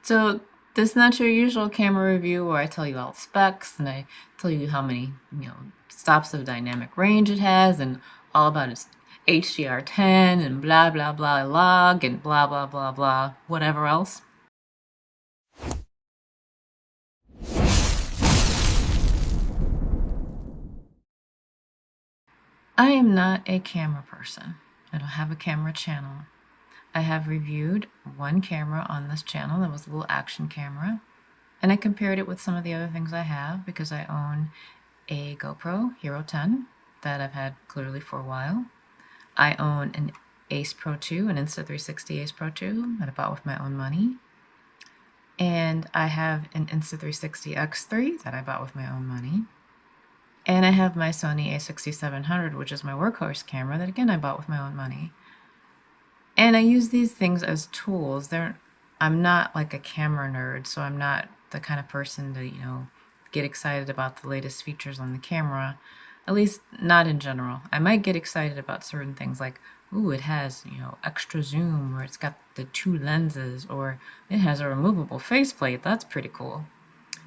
So this is not your usual camera review where I tell you all the specs and I tell you how many, stops of dynamic range it has and all about its HDR10 and blah blah blah log and blah blah blah blah whatever else. I am not a camera person. I don't have a camera channel. I have reviewed one camera on this channel that was a little action camera, and I compared it with some of the other things I have because I own a GoPro Hero 10 that I've had clearly for a while. I own an Ace Pro 2, an Insta360 Ace Pro 2 that I bought with my own money. And I have an Insta360 X3 that I bought with my own money. And I have my Sony a6700, which is my workhorse camera that again I bought with my own money. And I use these things as tools. I'm not like a camera nerd, so I'm not the kind of person to, get excited about the latest features on the camera, at least not in general. I might get excited about certain things like, ooh, it has, extra zoom, or it's got the 2 lenses, or it has a removable faceplate. That's pretty cool.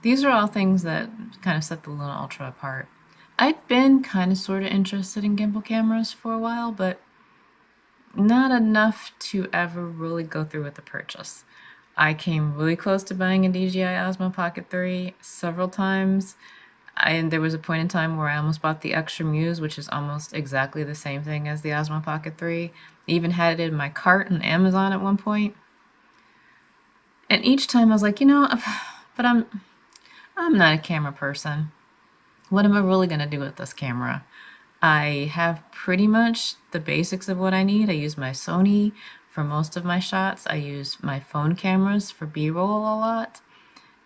These are all things that kind of set the Luna Ultra apart. I'd been kind of sort of interested in gimbal cameras for a while, but not enough to ever really go through with the purchase. I came really close to buying a DJI Osmo Pocket 3 several times, and there was a point in time where I almost bought the Extra Muse, which is almost exactly the same thing as the Osmo Pocket 3. I even had it in my cart on Amazon at one point. And each time I was like, but I'm not a camera person. What am I really going to do with this camera? I have pretty much the basics of what I need. I use my Sony for most of my shots. I use my phone cameras for B-roll a lot.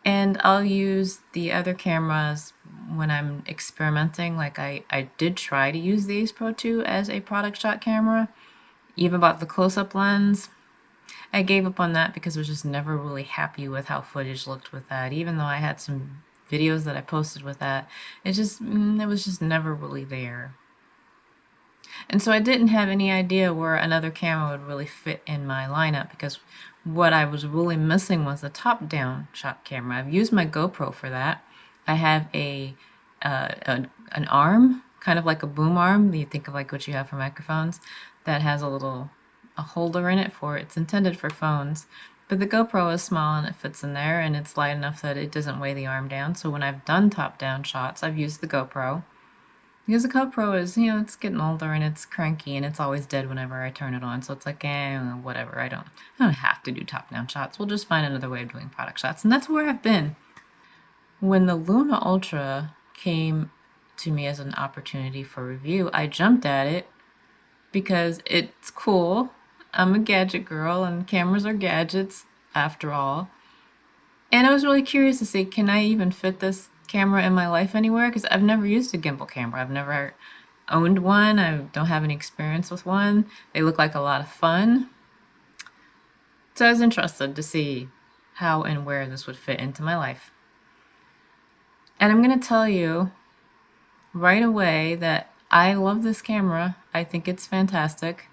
And I'll use the other cameras when I'm experimenting. Like I did try to use the Ace Pro 2 as a product shot camera. Even bought the close-up lens. I gave up on that because I was just never really happy with how footage looked with that. Even though I had some videos that I posted with that, it was just never really there. And so I didn't have any idea where another camera would really fit in my lineup because what I was really missing was a top-down shot camera. I've used my GoPro for that. I have an arm, kind of like a boom arm. You think of like what you have for microphones, that has a holder in it it's intended for phones. But the GoPro is small and it fits in there and it's light enough that it doesn't weigh the arm down. So when I've done top-down shots, I've used the GoPro. Because the GoPro is, it's getting older and it's cranky and it's always dead whenever I turn it on. So it's like, whatever. I don't have to do top-down shots. We'll just find another way of doing product shots. And that's where I've been. When the Luna Ultra came to me as an opportunity for review, I jumped at it because it's cool. I'm a gadget girl and cameras are gadgets after all. And I was really curious to see, can I even fit this camera in my life anywhere? Because I've never used a gimbal camera. I've never owned one. I don't have any experience with one. They look like a lot of fun. So I was interested to see how and where this would fit into my life. And I'm going to tell you right away that I love this camera. I think it's fantastic.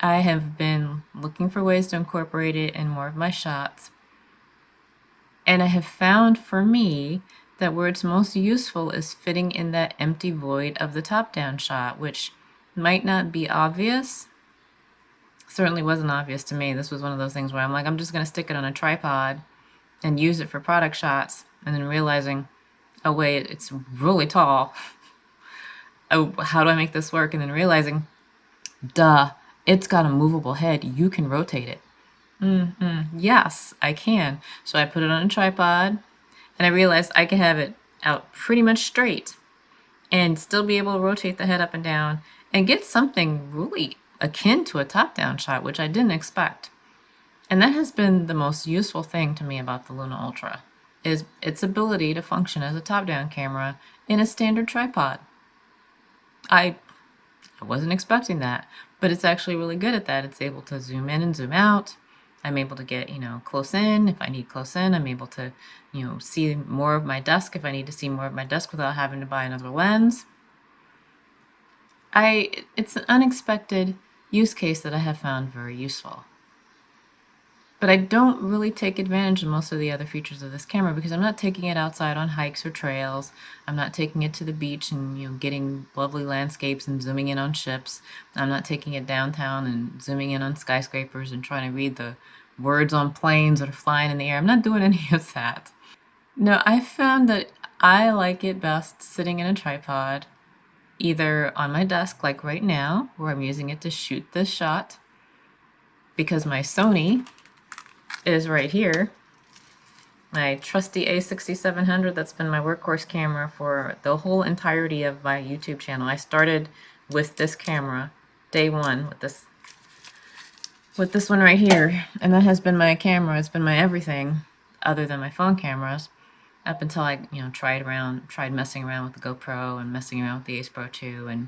I have been looking for ways to incorporate it in more of my shots. And I have found for me that where it's most useful is fitting in that empty void of the top-down shot, which might not be obvious. Certainly wasn't obvious to me. This was one of those things where I'm like, I'm just going to stick it on a tripod and use it for product shots, and then realizing, oh wait, it's really tall. Oh, how do I make this work? And then realizing, duh, it's got a movable head. You can rotate it. Yes, I can. So I put it on a tripod and I realized I can have it out pretty much straight and still be able to rotate the head up and down and get something really akin to a top-down shot, which I didn't expect. And that has been the most useful thing to me about the Luna Ultra, is its ability to function as a top-down camera in a standard tripod. I wasn't expecting that, but it's actually really good at that. It's able to zoom in and zoom out. I'm able to get, close in. If I need close in, I'm able to, see more of my desk if I need to see more of my desk without having to buy another lens. It's an unexpected use case that I have found very useful. But I don't really take advantage of most of the other features of this camera because I'm not taking it outside on hikes or trails. I'm not taking it to the beach and, you know, getting lovely landscapes and zooming in on ships. I'm not taking it downtown and zooming in on skyscrapers and trying to read the words on planes that are flying in the air. I'm not doing any of that. No, I found that I like it best sitting in a tripod, either on my desk like right now, where I'm using it to shoot this shot, because my Sony is right here. My trusty A6700 that's been my workhorse camera for the whole entirety of my YouTube channel. I started with this camera, day one, with this one right here, and that has been my camera. It's been my everything other than my phone cameras up until I, you know, tried messing around with the GoPro and messing around with the Ace Pro 2 and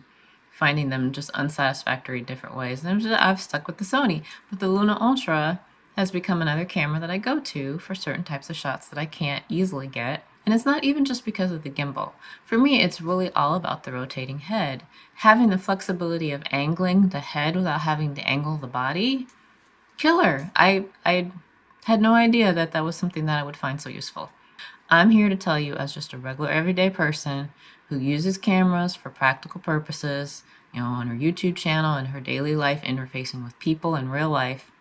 finding them just unsatisfactory different ways. And I've stuck with the Sony. But the Luna Ultra has become another camera that I go to for certain types of shots that I can't easily get. And it's not even just because of the gimbal. For me, it's really all about the rotating head. Having the flexibility of angling the head without having to angle the body, killer. I had no idea that that was something that I would find so useful. I'm here to tell you, as just a regular everyday person who uses cameras for practical purposes, you know, on her YouTube channel and her daily life interfacing with people in real life,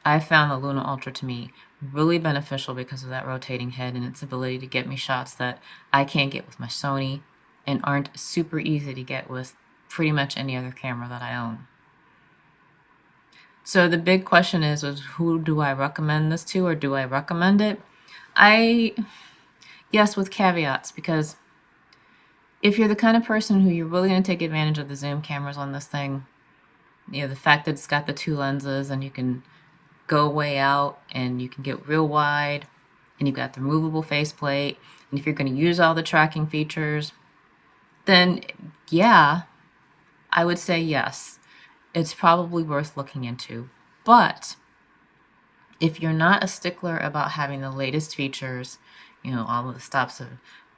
I found the Luna Ultra to me really beneficial because of that rotating head and its ability to get me shots that I can't get with my Sony and aren't super easy to get with pretty much any other camera that I own. So the big question is who do I recommend this to, or do I recommend it? Yes, with caveats, because if you're the kind of person who you're really going to take advantage of the zoom cameras on this thing, you know, the fact that it's got the two lenses and you can go way out and you can get real wide and you've got the removable faceplate, and if you're going to use all the tracking features, then yeah, I would say yes, it's probably worth looking into. But if you're not a stickler about having the latest features, you know, all of the stops of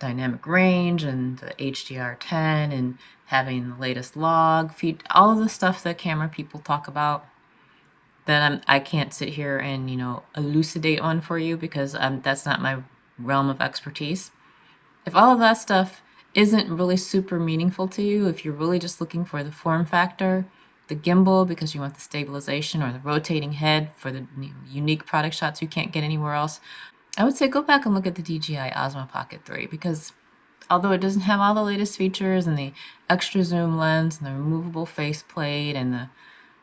dynamic range and the HDR10 and having the latest log feed, all of the stuff that camera people talk about, then I can't sit here and, you know, elucidate on for you because that's not my realm of expertise. If all of that stuff isn't really super meaningful to you, if you're really just looking for the form factor, the gimbal because you want the stabilization, or the rotating head for the unique product shots you can't get anywhere else, I would say go back and look at the DJI Osmo Pocket 3, because although it doesn't have all the latest features and the extra zoom lens and the removable faceplate and the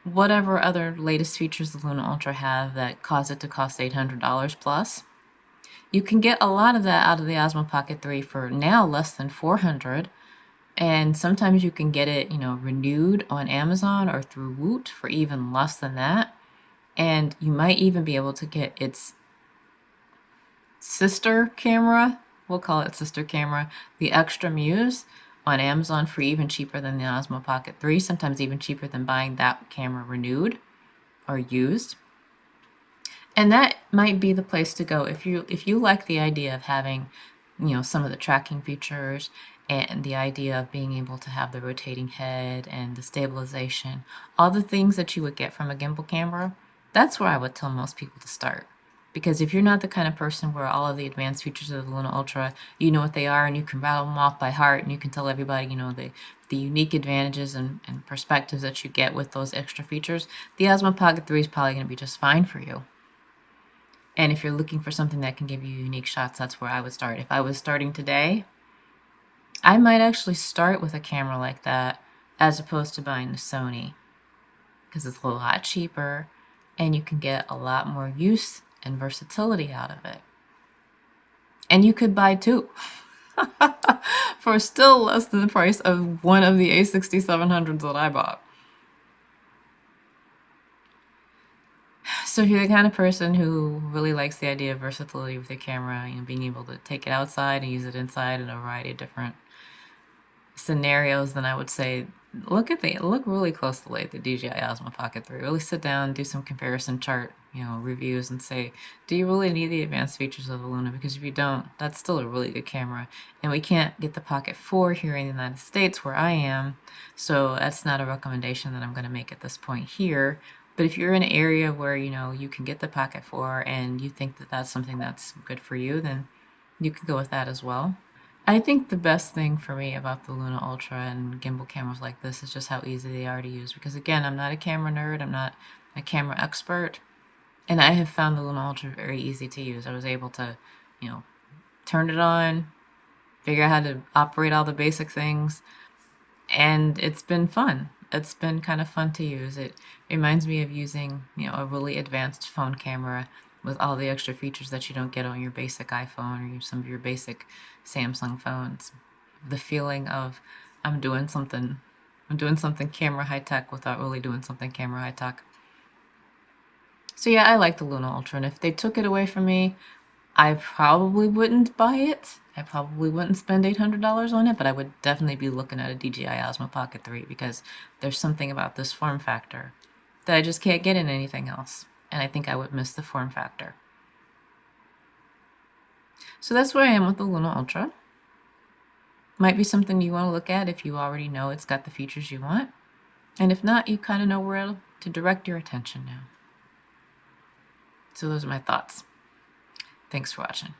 whatever other latest features the Luna Ultra have that cause it to cost $800 plus, you can get a lot of that out of the Osmo Pocket 3 for now less than $400. And sometimes you can get it, you know, renewed on Amazon or through Woot for even less than that. And you might even be able to get its sister camera, we'll call it sister camera, the Extra Muse, on Amazon for even cheaper than the Osmo Pocket 3, sometimes even cheaper than buying that camera renewed or used. And that might be the place to go if you like the idea of having, you know, some of the tracking features and the idea of being able to have the rotating head and the stabilization, all the things that you would get from a gimbal camera. That's where I would tell most people to start. Because if you're not the kind of person where all of the advanced features of the Luna Ultra, you know what they are and you can rattle them off by heart and you can tell everybody, you know, the unique advantages and perspectives that you get with those extra features, the Osmo Pocket 3 is probably going to be just fine for you. And if you're looking for something that can give you unique shots, that's where I would start. If I was starting today, I might actually start with a camera like that as opposed to buying the Sony, because it's a lot cheaper and you can get a lot more use and versatility out of it. And you could buy two for still less than the price of one of the A6700s that I bought. So if you're the kind of person who really likes the idea of versatility with your camera, you know, being able to take it outside and use it inside in a variety of different scenarios, then I would say look really closely at the DJI Osmo Pocket 3. Really sit down, do some comparison chart, you know, reviews, and say, do you really need the advanced features of the Luna? Because if you don't, that's still a really good camera. And we can't get the Pocket 4 here in the United States where I am, so that's not a recommendation that I'm going to make at this point here. But if you're in an area where, you know, you can get the Pocket 4 and you think that that's something that's good for you, then you can go with that as well. I think the best thing for me about the Luna Ultra and gimbal cameras like this is just how easy they are to use. Because again, I'm not a camera nerd, I'm not a camera expert, and I have found the Luna Ultra very easy to use. I was able to, you know, turn it on, figure out how to operate all the basic things, and it's been fun. It's been kind of fun to use. It reminds me of using, you know, a really advanced phone camera with all the extra features that you don't get on your basic iPhone or some of your basic Samsung phones. The feeling of I'm doing something camera high tech without really doing something camera high tech. So yeah, I like the Luna Ultra, and if they took it away from me, I probably wouldn't buy it. I probably wouldn't spend $800 on it, but I would definitely be looking at a DJI Osmo Pocket 3 because there's something about this form factor that I just can't get in anything else. And I think I would miss the form factor. So that's where I am with the Luna Ultra. Might be something you want to look at if you already know it's got the features you want. And if not, you kind of know where to direct your attention now. So those are my thoughts. Thanks for watching.